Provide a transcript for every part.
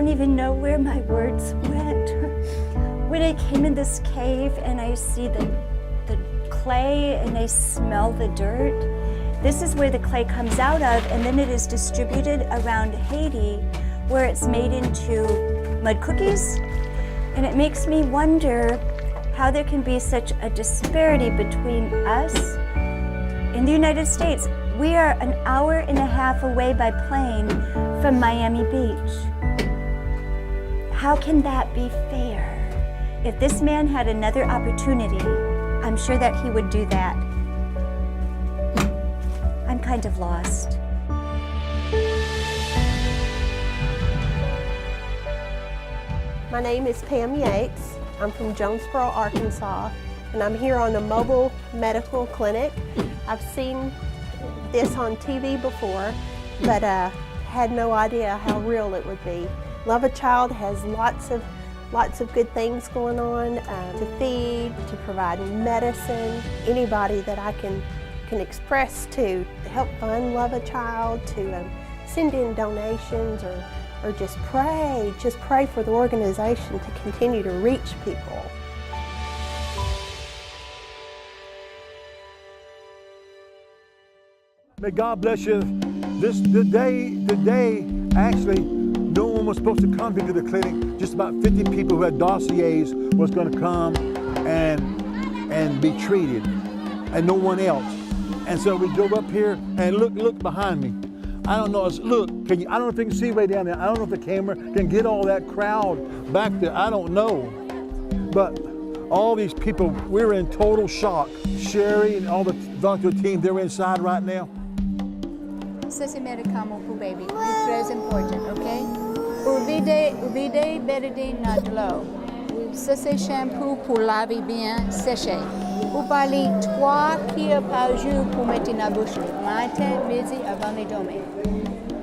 don't even know where my words went. When I came in this cave and I see the clay and I smell the dirt, this is where the clay comes out of, and then it is distributed around Haiti where it's made into mud cookies. And it makes me wonder how there can be such a disparity between us in the United States. We are an hour and a half away by plane from Miami Beach. How can that be fair? If this man had another opportunity, I'm sure that he would do that. I'm kind of lost. My name is Pam Yates. I'm from Jonesboro, Arkansas, and I'm here on a mobile medical clinic. I've seen this on TV before, but had no idea how real it would be. Love a Child has lots of good things going on, to feed, to provide medicine. Anybody that I can express to help fund Love a Child, to send in donations, or just pray for the organization to continue to reach people. May God bless you. Today, actually, no one was supposed to come into the clinic. Just about 50 people who had dossiers was going to come and be treated, and no one else. And so we drove up here, and look behind me. I don't know. Look, I don't know if you can see way down there. I don't know if the camera can get all that crowd back there. I don't know. But all these people, we're in total shock. Sherry and all the doctor team, they're inside right now. Ça c'est médicament pour baby. It's très important, okay? Ouvidez better not low. Ça c'est shampoo pour laver bien séché. Vous parlez 3 cuillères par jour pour mettre dans la bouche. Matin, midi, avant de dormir.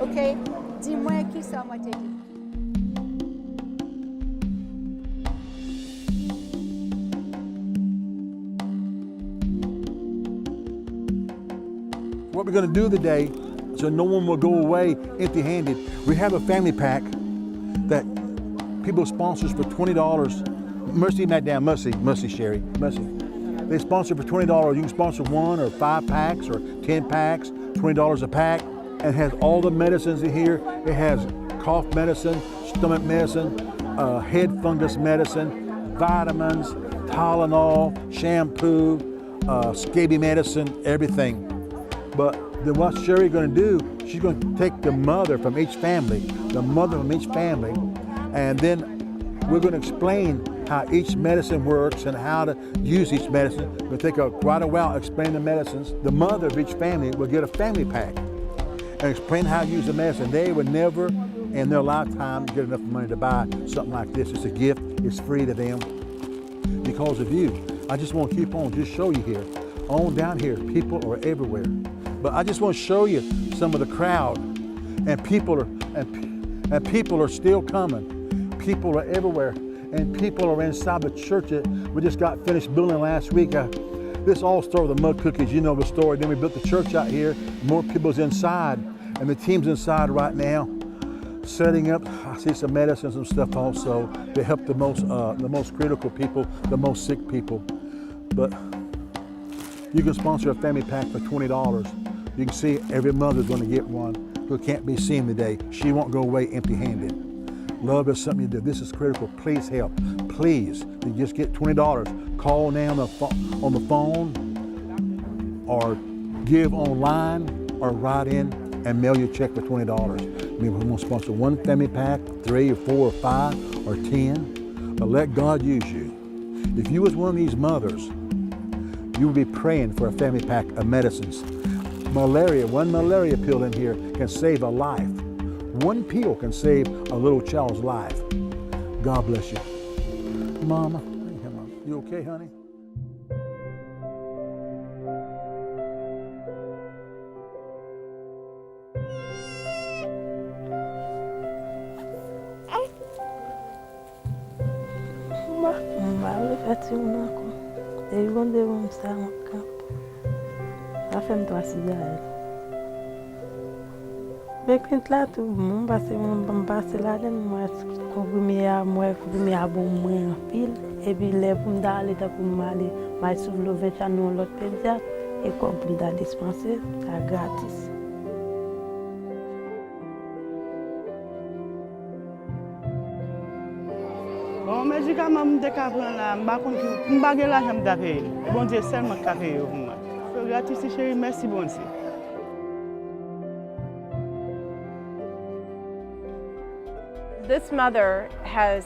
Ok? Dis-moi qui ça m'a dit. What we're going to do today, so no one will go away empty-handed. We have a family pack that people sponsors for $20. Mercy, Madame, Mercy, Sherry, Mercy. They sponsor for $20. You can sponsor 1 or 5 packs or 10 packs, $20 a pack, and it has all the medicines in here. It has cough medicine, stomach medicine, head fungus medicine, vitamins, Tylenol, shampoo, scabies medicine, everything. But then what Sherry's going to do, she's going to take the mother from each family, and then we're going to explain how each medicine works and how to use each medicine. We'll take quite a while explaining the medicines. The mother of each family will get a family pack and explain how to use the medicine. They would never in their lifetime get enough money to buy something like this. It's a gift, it's free to them because of you. I just want to keep on, just show you here. On down here, people are everywhere. But I just want to show you some of the crowd, and people are still coming. People are everywhere, and people are inside the church that we just got finished building last week. This all started with the mud cookies, you know the story. Then we built the church out here. More people's inside, and the team's inside right now, setting up. I see some medicines and stuff also to help the most critical people, the most sick people. But you can sponsor a family pack for $20. You can see every mother's going to get one who can't be seen today. She won't go away empty-handed. Love is something you do. This is critical. Please help. Please, you just get $20. Call now on the phone, or give online, or write in and mail your check for $20. Maybe we're going to sponsor 1 family pack, 3 or 4 or 5 or 10. But let God use you. If you was one of these mothers, you would be praying for a family pack of medicines. Malaria, 1 malaria pill in here can save a life. 1 pill can save a little child's life. God bless you. Mama, you okay, honey? Eles vão demonstrar um campo. A femme doit se dire. Bekwint la tou moun pase moun pase la den mwen kouvimi a bon mwen pil e pi le pou mda ale ta pou male may sou love chanou lot pediat e kom pou mda dispense ta gratis. Bon médicament mde ka pran la mba kon ki mba gen la jam da paye. Bon Dieu seulement ka paye pour moi. So gratis chérie, merci bon Dieu. This mother has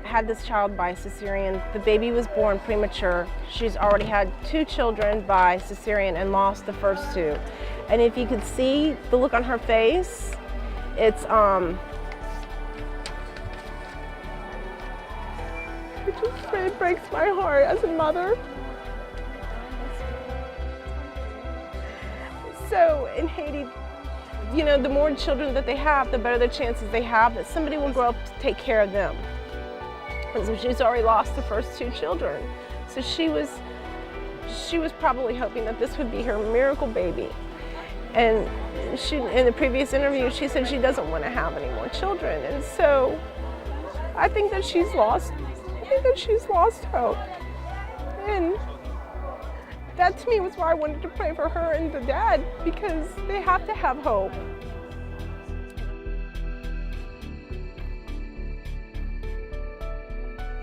had this child by cesarean. The baby was born premature. She's already had 2 children by cesarean and lost the first 2. And if you could see the look on her face, it just really breaks my heart as a mother. So in Haiti, you know, the more children that they have, the better the chances they have that somebody will grow up to take care of them. And so she's already lost the first 2 children. So she was probably hoping that this would be her miracle baby. And she, in the previous interview, she said she doesn't want to have any more children. And so I think that she's lost hope. And that to me was why I wanted to pray for her and the dad, because they have to have hope.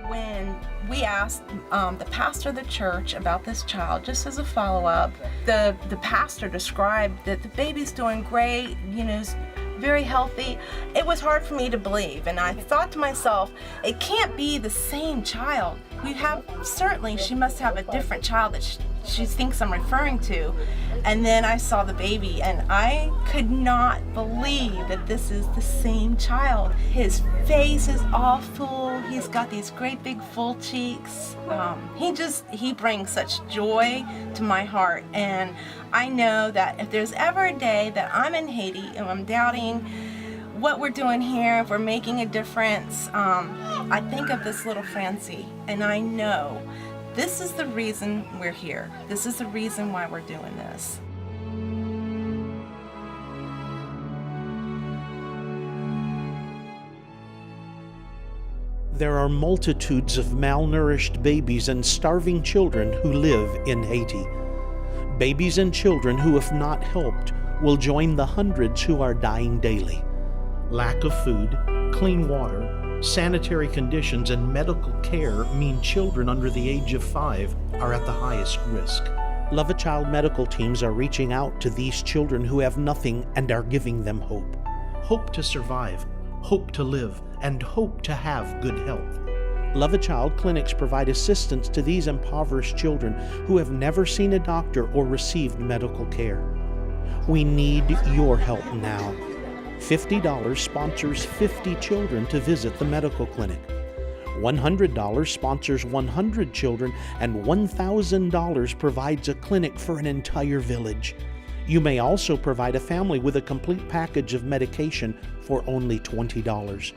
When we asked the pastor of the church about this child, just as a follow-up, the pastor described that the baby's doing great, you know, is very healthy. It was hard for me to believe, and I thought to myself, it can't be the same child. Certainly she must have a different child that she thinks I'm referring to. And then I saw the baby and I could not believe that this is the same child. His face is all full. He's got these great big full cheeks. He brings such joy to my heart. And I know that if there's ever a day that I'm in Haiti and I'm doubting what we're doing here, if we're making a difference, I think of this little Francie, and I know this is the reason we're here. This is the reason why we're doing this. There are multitudes of malnourished babies and starving children who live in Haiti. Babies and children who, if not helped, will join the hundreds who are dying daily. Lack of food, clean water, sanitary conditions, and medical care mean children under the age of 5 are at the highest risk. Love a Child medical teams are reaching out to these children who have nothing and are giving them hope. Hope to survive, hope to live, and hope to have good health. Love a Child clinics provide assistance to these impoverished children who have never seen a doctor or received medical care. We need your help now. $50 sponsors 50 children to visit the medical clinic. $100 sponsors 100 children, and $1,000 provides a clinic for an entire village. You may also provide a family with a complete package of medication for only $20.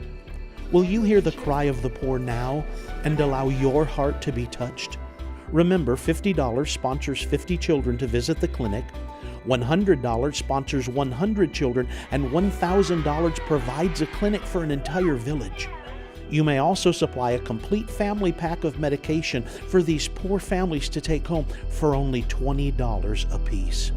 Will you hear the cry of the poor now and allow your heart to be touched? Remember, $50 sponsors 50 children to visit the clinic. $100 sponsors 100 children, and $1,000 provides a clinic for an entire village. You may also supply a complete family pack of medication for these poor families to take home for only $20 apiece.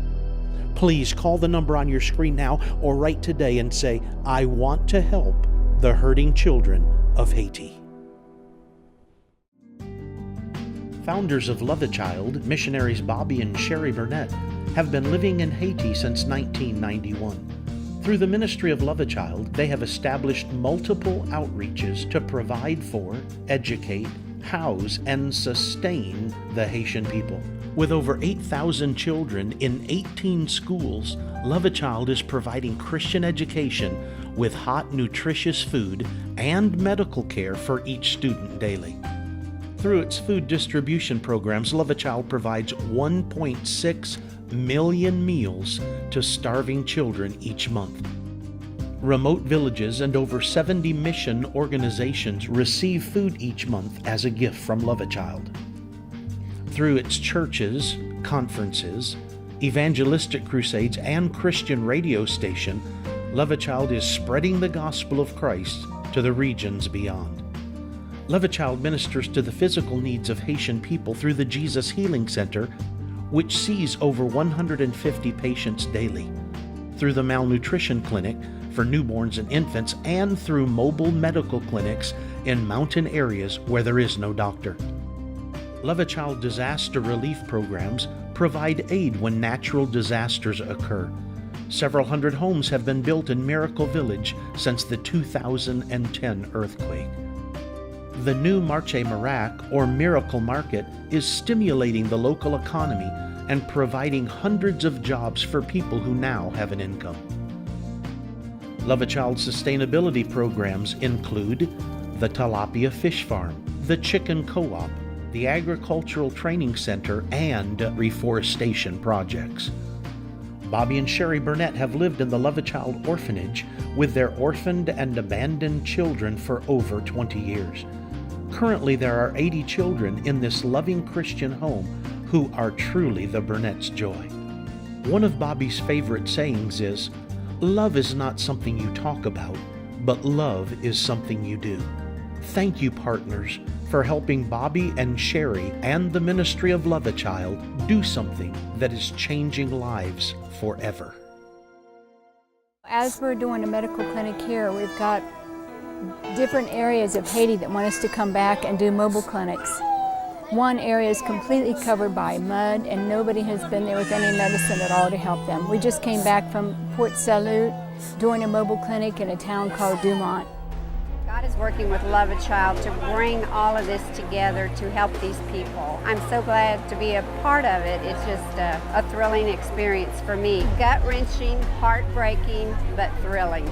Please call the number on your screen now or write today and say, I want to help the hurting children of Haiti. Founders of Love a Child, missionaries Bobby and Sherry Burnette, have been living in Haiti since 1991. Through the ministry of Love a Child, they have established multiple outreaches to provide for, educate, house, and sustain the Haitian people. With over 8,000 children in 18 schools, Love a Child is providing Christian education with hot, nutritious food and medical care for each student daily. Through its food distribution programs, Love a Child provides 1.6 million meals to starving children each month. Remote villages and over 70 mission organizations receive food each month as a gift from Love a Child. Through its churches, conferences, evangelistic crusades, and Christian radio station, Love a Child is spreading the gospel of Christ to the regions beyond. Love a Child ministers to the physical needs of Haitian people through the Jesus Healing Center, which sees over 150 patients daily, through the Malnutrition Clinic for newborns and infants, and through mobile medical clinics in mountain areas where there is no doctor. Love a Child disaster relief programs provide aid when natural disasters occur. Several hundred homes have been built in Miracle Village since the 2010 earthquake. The new Marché Miracle, or Miracle Market, is stimulating the local economy and providing hundreds of jobs for people who now have an income. Love a Child sustainability programs include the Tilapia Fish Farm, the Chicken Co-op, the Agricultural Training Center, and reforestation projects. Bobby and Sherry Burnette have lived in the Love a Child orphanage with their orphaned and abandoned children for over 20 years. Currently, there are 80 children in this loving Christian home who are truly the Burnett's joy. One of Bobby's favorite sayings is, "Love is not something you talk about, but love is something you do." Thank you, partners, for helping Bobby and Sherry and the Ministry of Love a Child do something that is changing lives forever. As we're doing a medical clinic here, we've got different areas of Haiti that want us to come back and do mobile clinics. One area is completely covered by mud and nobody has been there with any medicine at all to help them. We just came back from Port Salut doing a mobile clinic in a town called Dumont. God is working with Love a Child to bring all of this together to help these people. I'm so glad to be a part of it. It's just a thrilling experience for me. Gut-wrenching, heartbreaking, but thrilling.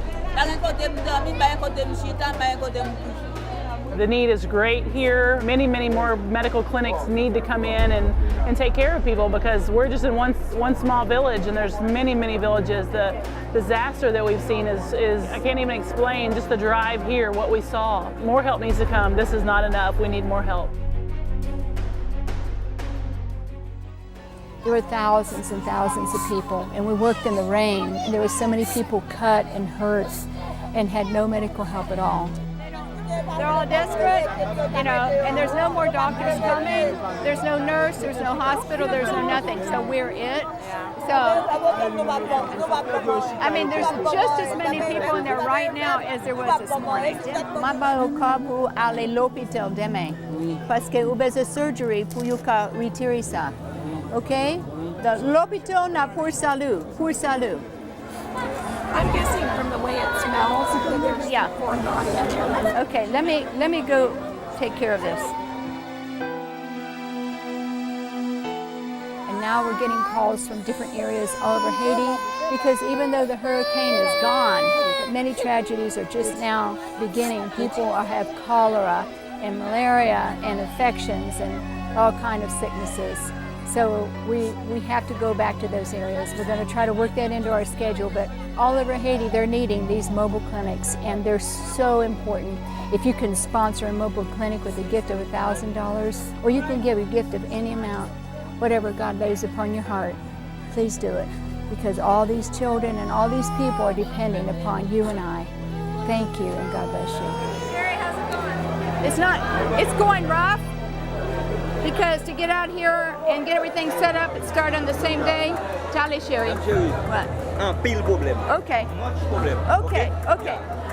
The need is great here. Many, many more medical clinics need to come in and take care of people because we're just in one small village and there's many, many villages. The disaster that we've seen is I can't even explain, just the drive here, what we saw. More help needs to come. This is not enough. We need more help. There were thousands and thousands of people, and we worked in the rain, and there were so many people cut and hurt and had no medical help at all. They're all desperate, and there's no more doctors coming. There's no nurse, there's no hospital, there's no nothing. So we're it. So, I mean, there's just as many people in there right now as there was this morning. Ma au cas pour aller l'hôpital demain, parce que eu besoin de surgery pour you retirer ça. Okay? L'hôpital na pour salut, pour salut. I'm guessing from the way it smells that there's Yeah. foreign body in there. Okay, let me go take care of this. And now we're getting calls from different areas all over Haiti because even though the hurricane is gone, many tragedies are just now beginning. People have cholera and malaria and infections and all kinds of sicknesses. So we have to go back to those areas. We're going to try to work that into our schedule, but all over Haiti, they're needing these mobile clinics, and they're so important. If you can sponsor a mobile clinic with a gift of $1,000, or you can give a gift of any amount, whatever God lays upon your heart, please do it, because all these children and all these people are depending upon you and I. Thank you, and God bless you. Sherry, how's it going? It's going rough. Because to get out here and get everything set up and start on the same day, Charlie Sherry. What? Pile problem. Okay. Much problem. Okay.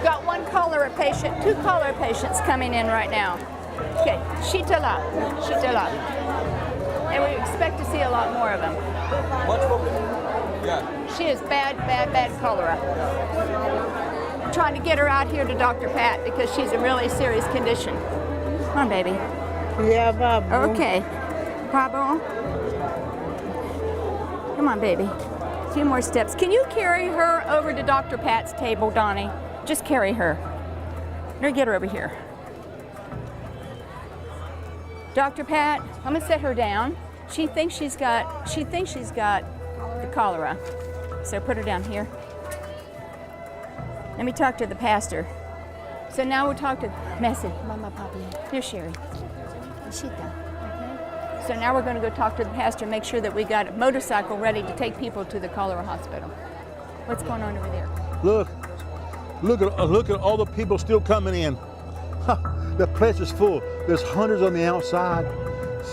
Got one cholera patient, 2 cholera patients coming in right now. Okay, Shitala. And we expect to see a lot more of them. Much problem. Yeah. She has bad cholera. I'm trying to get her out here to Dr. Pat because she's in really serious condition. Come on, baby. Yeah, Babu. Okay. Pablo. Come on, baby. A few more steps. Can you carry her over to Dr. Pat's table, Donnie? Just carry her. Or get her over here. Dr. Pat, I'm gonna set her down. She thinks she's got the cholera. So put her down here. Let me talk to the pastor. So now we'll talk to Messi. Mama, Papi. Here's Sherry. So now we're going to go talk to the pastor and make sure that we got a motorcycle ready to take people to the cholera hospital. What's going on over there? Look, Look at all the people still coming in. The place is full. There's hundreds on the outside.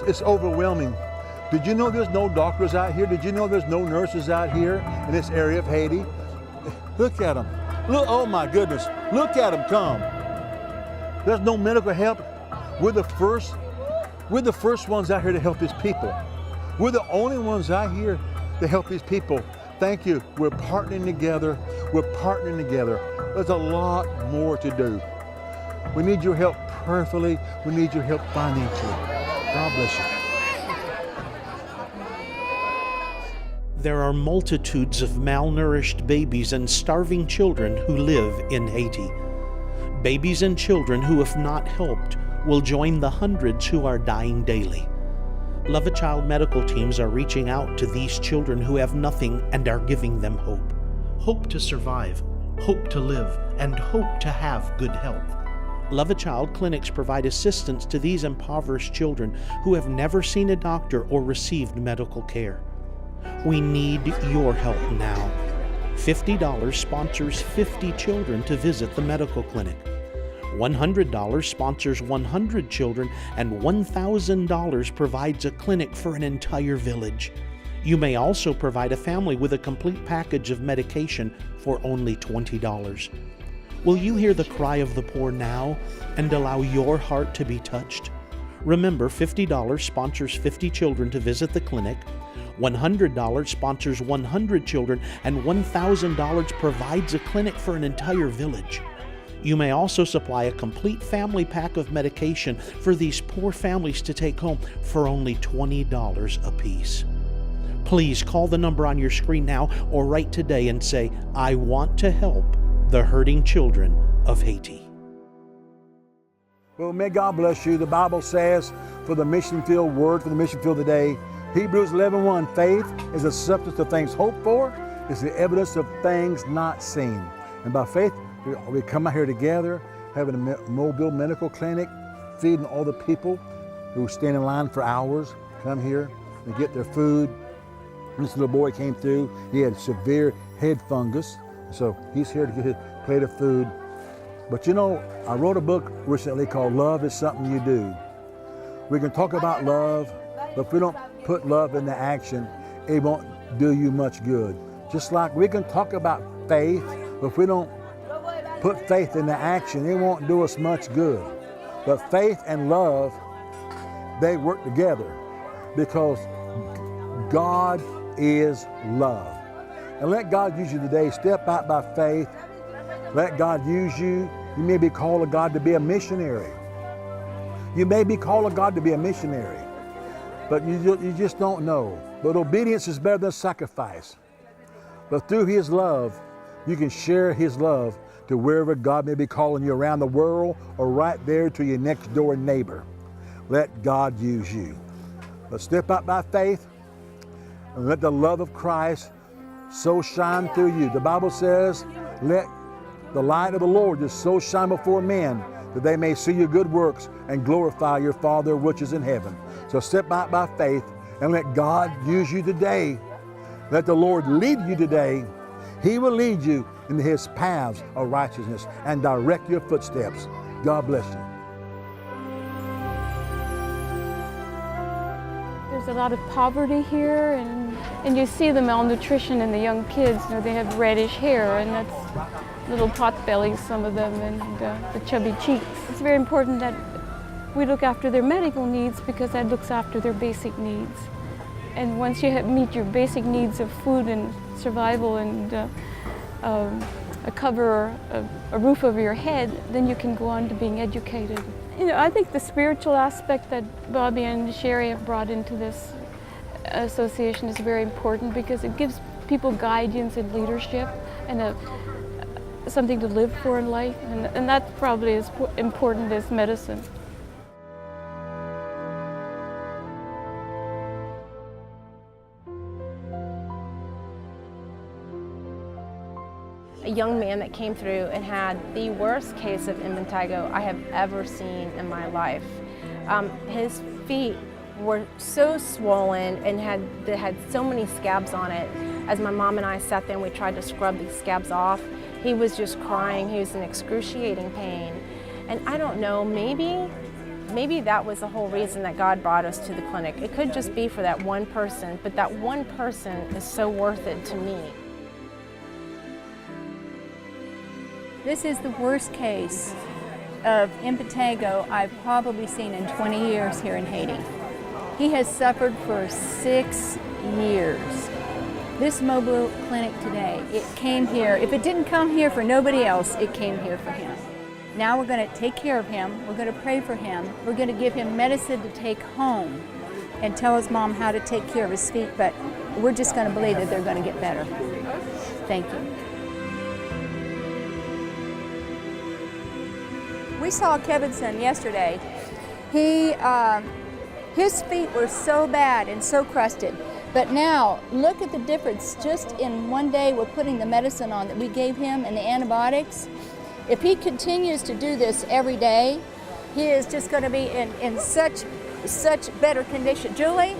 It's overwhelming. Did you know there's no doctors out here? Did you know there's no nurses out here in this area of Haiti? Look at them. Look, oh my goodness. Look at them come. There's no medical help. We're the first ones out here to help these people. We're the only ones out here to help these people. Thank you. We're partnering together. We're partnering together. There's a lot more to do. We need your help prayerfully. We need your help financially. God bless you. There are multitudes of malnourished babies and starving children who live in Haiti. Babies and children who, if not helped, will join the hundreds who are dying daily. Love a Child medical teams are reaching out to these children who have nothing and are giving them hope. Hope to survive, hope to live, and hope to have good health. Love a Child clinics provide assistance to these impoverished children who have never seen a doctor or received medical care. We need your help now. $50 sponsors 50 children to visit the medical clinic. $100 sponsors 100 children, and $1,000 provides a clinic for an entire village. You may also provide a family with a complete package of medication for only $20. Will you hear the cry of the poor now and allow your heart to be touched? Remember, $50 sponsors 50 children to visit the clinic, $100 sponsors 100 children, and $1,000 provides a clinic for an entire village. You may also supply a complete family pack of medication for these poor families to take home for only $20 apiece. Please call the number on your screen now or write today and say, I want to help the hurting children of Haiti. Well, may God bless you. The Bible says for the mission field word, for the mission field today, Hebrews 11:1, faith is the substance of things hoped for, is the evidence of things not seen. And by faith, we come out here together, having a mobile medical clinic, feeding all the people who stand in line for hours, come here and get their food. This little boy came through, he had severe head fungus, so he's here to get his plate of food. But you know, I wrote a book recently called Love is Something You Do. We can talk about love, but if we don't put love into action, it won't do you much good. Just like we can talk about faith, but if we don't put faith into action, it won't do us much good. But faith and love, they work together because God is love. And let God use you today. Step out by faith. Let God use you. You may be called of God to be a missionary. You may be called of God to be a missionary, but you just don't know. But obedience is better than sacrifice. But through His love, you can share His love to wherever God may be calling you around the world or right there to your next door neighbor. Let God use you. But step out by faith and let the love of Christ so shine through you. The Bible says, let the light of the Lord just so shine before men that they may see your good works and glorify your Father which is in heaven. So step out by faith and let God use you today. Let the Lord lead you today. He will lead you into His paths of righteousness and direct your footsteps. God bless you. There's a lot of poverty here, and you see the malnutrition in the young kids. You know, they have reddish hair, and that's little pot bellies, some of them, and the chubby cheeks. It's very important that we look after their medical needs because that looks after their basic needs. And once you meet your basic needs of food and survival and a cover, a roof over your head, then you can go on to being educated. You know, I think the spiritual aspect that Bobby and Sherry have brought into this association is very important because it gives people guidance and leadership and something to live for in life, and that's probably as important as medicine. A young man that came through and had the worst case of impetigo I have ever seen in my life. His feet were so swollen and had so many scabs on it. As my mom and I sat there and we tried to scrub these scabs off, He was just crying. He was in excruciating pain. And I don't know, maybe that was the whole reason that God brought us to the clinic. It could just be for that one person, but that one person is so worth it to me. This is the worst case of impetigo I've probably seen in 20 years here in Haiti. He has suffered for 6 years. This mobile clinic today, it came here. If it didn't come here for nobody else, it came here for him. Now we're going to take care of him. We're going to pray for him. We're going to give him medicine to take home and tell his mom how to take care of his feet, but we're just going to believe that they're going to get better. Thank you. We saw Kevinson yesterday. His feet were so bad and so crusted. But now, look at the difference just in one day with putting the medicine on that we gave him and the antibiotics. If he continues to do this every day, he is just going to be in such better condition. Julie,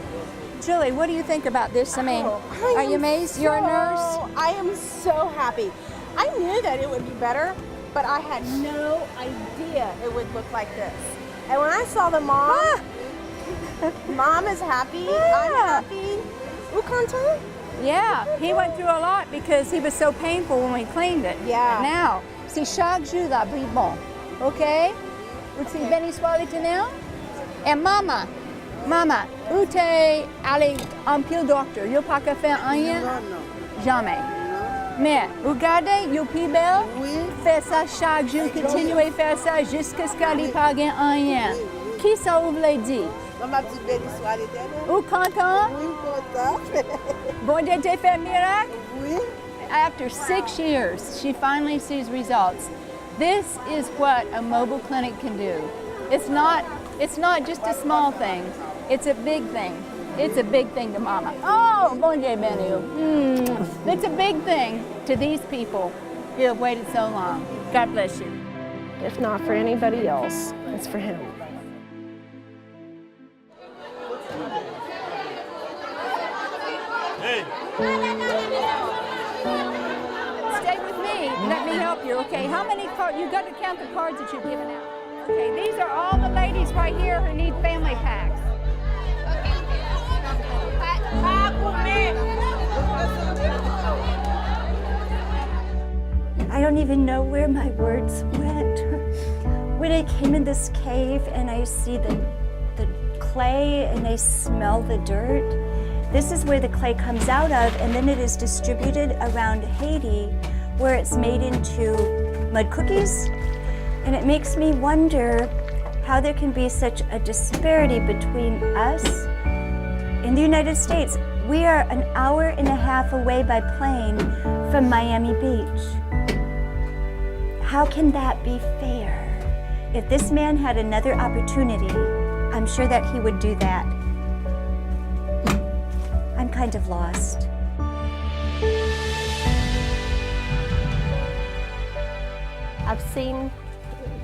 what do you think about this? I mean, are you amazed? You're a nurse? I am so happy. I knew that it would be better, but I had no idea it would look like this. And when I saw the mom, Mom is happy, I'm happy. Vous content? Yeah, he went through a lot because he was so painful when we cleaned it. Yeah. And now, c'est chaque jour la vie bon, okay? C'est béni soit l'Éternel. And Mama, où t'es allé en pile docteur? Y'a pas qu'à faire rien? Non. Jamais. Mais, regardez, y'a plus belle? Oui. Fais ça chaque jour, continuez à faire ça jusqu'à ce qu'elle n'y pas rien. Qui ça vous l'a dit? Ma petite béni soit l'Éternel. Ou content? Oui, content. Bon Dieu t'a fait miracle? Oui. After 6 years, she finally sees results. This is what a mobile clinic can do. It's not just a small thing. It's a big thing. It's a big thing to Mama. Oh, bon Dieu béni. It's a big thing to these people who have waited so long. God bless you. If not for anybody else, it's for him. Stay with me. Let me help you, okay? How many cards? You've got to count the cards that you've given out. Okay, these are all the ladies right here who need family packs. I don't even know where my words went. When I came in this cave and I see the clay and I smell the dirt, this is where the clay comes out of, and then it is distributed around Haiti where it's made into mud cookies. And it makes me wonder how there can be such a disparity between us in the United States. We are an hour and a half away by plane from Miami Beach. How can that be fair? If this man had another opportunity, I'm sure that he would do that. I'm kind of lost. I've seen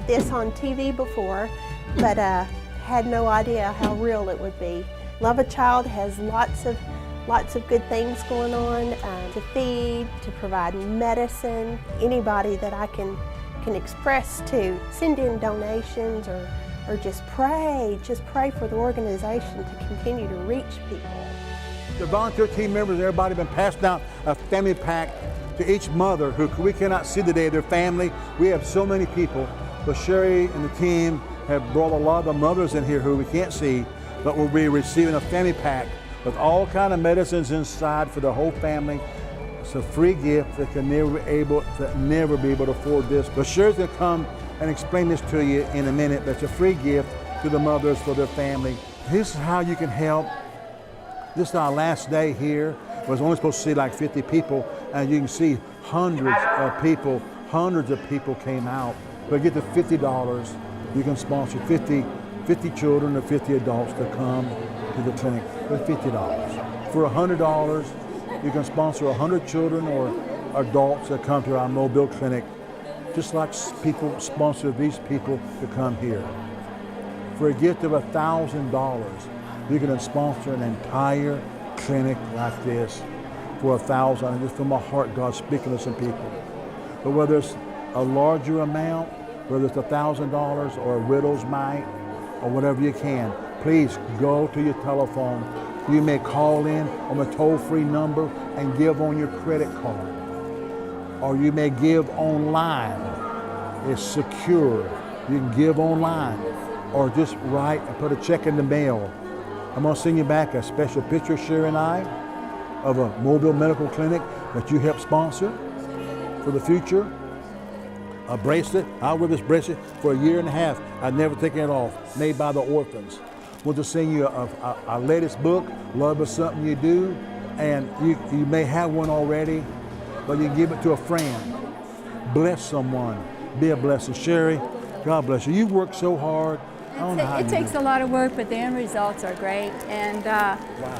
this on TV before, but had no idea how real it would be. Love a Child has lots of good things going on to feed, to provide medicine. Anybody that I can express to, send in donations or just pray for the organization to continue to reach people. The volunteer team members, everybody have been passing out a family pack to each mother who we cannot see today, their family. We have so many people, but Sherry and the team have brought a lot of the mothers in here who we can't see, but will be receiving a family pack with all kind of medicines inside for the whole family. It's a free gift that can never be able to afford this. But Sherry's gonna come and explain this to you in a minute, but it's a free gift to the mothers for their family. This is how you can help. This is our last day here. It was only supposed to see like 50 people, and you can see hundreds of people came out. But get the $50, you can sponsor 50 children or 50 adults to come to the clinic for $50. For $100, you can sponsor 100 children or adults that come to our mobile clinic, just like people sponsor these people to come here. For a gift of $1,000, you can sponsor an entire clinic like this for $1,000. And just from my heart, God's speaking to some people. But whether it's a larger amount, whether it's $1,000 or a widow's mite or whatever you can, please go to your telephone. You may call in on a toll-free number and give on your credit card. Or you may give online. It's secure. You can give online. Or just write and put a check in the mail. I'm gonna send you back a special picture, Sherry and I, of a mobile medical clinic that you help sponsor for the future. A bracelet. I wear this bracelet for 1.5 years. I've never taken it off. Made by the orphans. We'll just send you our latest book, Love Is Something You Do, and you may have one already, but you can give it to a friend. Bless someone. Be a blessing. Sherry, God bless you. You work so hard. It takes a lot of work, but the end results are great, and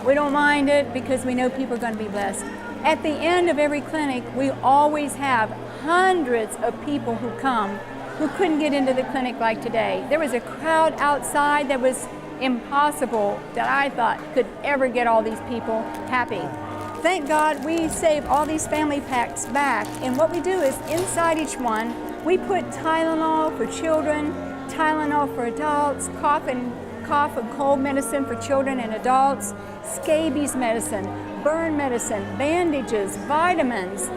we don't mind it because we know people are going to be blessed. At the end of every clinic, we always have hundreds of people who come who couldn't get into the clinic like today. There was a crowd outside that was impossible that I thought could ever get all these people happy. Thank God we save all these family packs back, and what we do is inside each one, we put Tylenol for children, Tylenol for adults, cough and cold medicine for children and adults, scabies medicine, burn medicine, bandages, vitamins,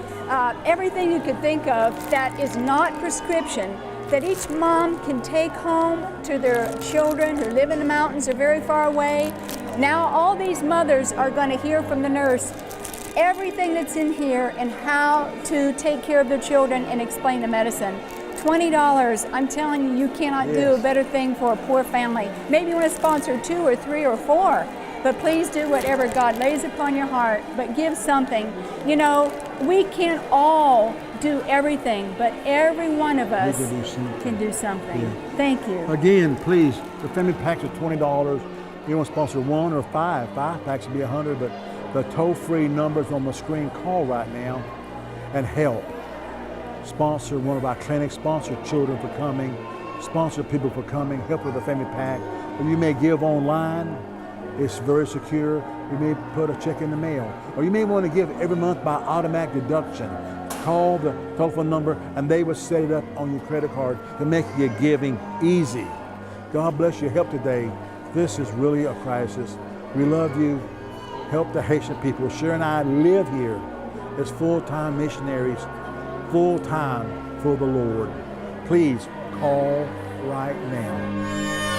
everything you could think of that is not prescription, that each mom can take home to their children who live in the mountains or very far away. Now all these mothers are going to hear from the nurse everything that's in here and how to take care of their children and explain the medicine. $20, I'm telling you, you cannot do a better thing for a poor family. Maybe you want to sponsor 2 or 3 or 4, but please do whatever God lays upon your heart, but give something. You know, we can't all do everything, but every one of us can do something. Yeah. Thank you. Again, please, the family packs are $20. You want to sponsor 1 or 5 packs would be $100, but the toll-free numbers on the screen, call right now and help. Sponsor one of our clinics, sponsor children for coming, sponsor people for coming, help with the family pack. Or you may give online, it's very secure. You may put a check in the mail. Or you may want to give every month by automatic deduction. Call the telephone number and they will set it up on your credit card to make your giving easy. God bless your help today. This is really a crisis. We love you. Help the Haitian people. Sherry and I live here as full-time missionaries, full-time for the Lord. Please call right now.